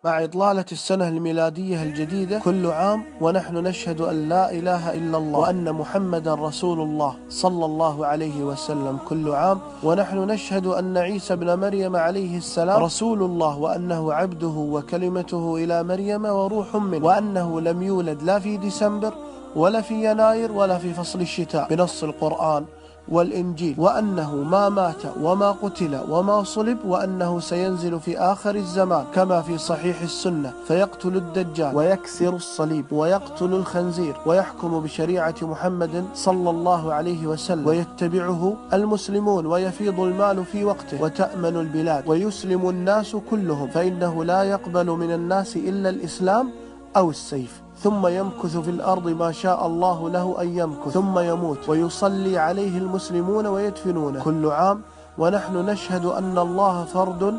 مع إطلالة السنة الميلادية الجديدة كل عام ونحن نشهد أن لا إله إلا الله وأن محمدا رسول الله صلى الله عليه وسلم. كل عام ونحن نشهد أن عيسى بن مريم عليه السلام رسول الله وأنه عبده وكلمته إلى مريم وروح منه، وأنه لم يولد لا في ديسمبر ولا في يناير ولا في فصل الشتاء بنص القرآن والإنجيل، وأنه ما مات وما قتل وما صلب، وأنه سينزل في آخر الزمان كما في صحيح السنة فيقتل الدجال ويكسر الصليب ويقتل الخنزير ويحكم بشريعة محمد صلى الله عليه وسلم ويتبعه المسلمون ويفيض المال في وقته وتأمن البلاد ويسلم الناس كلهم، فإنه لا يقبل من الناس إلا الإسلام أو السيف، ثم يمكث في الأرض ما شاء الله له أن يمكث ثم يموت ويصلي عليه المسلمون ويدفنونه. كل عام ونحن نشهد أن الله فرد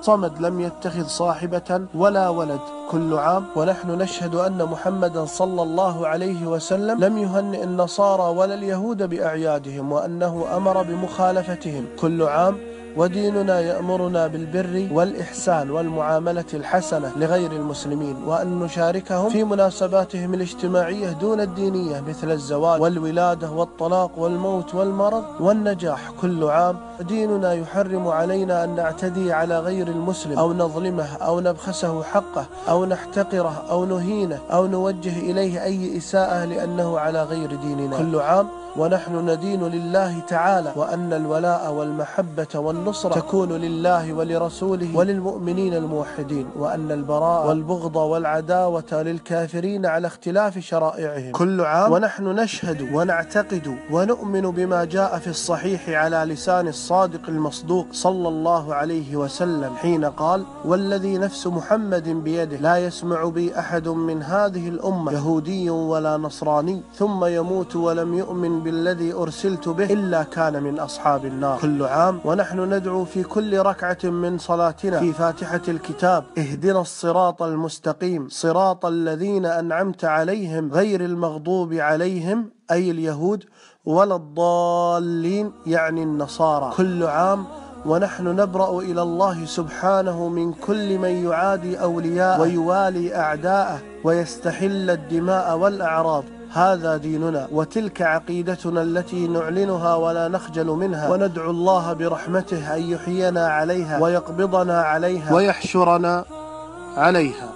صمد لم يتخذ صاحبة ولا ولد. كل عام ونحن نشهد أن محمدا صلى الله عليه وسلم لم يهنئ النصارى ولا اليهود بأعيادهم وأنه أمر بمخالفتهم. كل عام وديننا يأمرنا بالبر والإحسان والمعاملة الحسنة لغير المسلمين، وأن نشاركهم في مناسباتهم الاجتماعية دون الدينية مثل الزواج والولادة والطلاق والموت والمرض والنجاح. كل عام ديننا يحرم علينا أن نعتدي على غير المسلم أو نظلمه أو نبخسه حقه أو نحتقره أو نهينه أو نوجه إليه أي إساءة لأنه على غير ديننا. كل عام ونحن ندين لله تعالى، وأن الولاء والمحبة والنصرة تكون لله ولرسوله وللمؤمنين الموحدين، وأن البراء والبغض والعداوة للكافرين على اختلاف شرائعهم. كل عام ونحن نشهد ونعتقد ونؤمن بما جاء في الصحيح على لسان الصادق المصدوق صلى الله عليه وسلم حين قال: والذي نفس محمد بيده لا يسمع بي أحد من هذه الأمة يهودي ولا نصراني ثم يموت ولم يؤمن بالذي أرسلت به إلا كان من أصحاب النار. كل عام ونحن ندعو في كل ركعة من صلاتنا في فاتحة الكتاب: اهدنا الصراط المستقيم صراط الذين أنعمت عليهم غير المغضوب عليهم أي اليهود ولا الضالين يعني النصارى. كل عام ونحن نبرأ إلى الله سبحانه من كل من يعادي أولياءه ويوالي أعداءه ويستحل الدماء والأعراض. هذا ديننا وتلك عقيدتنا التي نعلنها ولا نخجل منها، وندعو الله برحمته أن يحيينا عليها ويقبضنا عليها ويحشرنا عليها.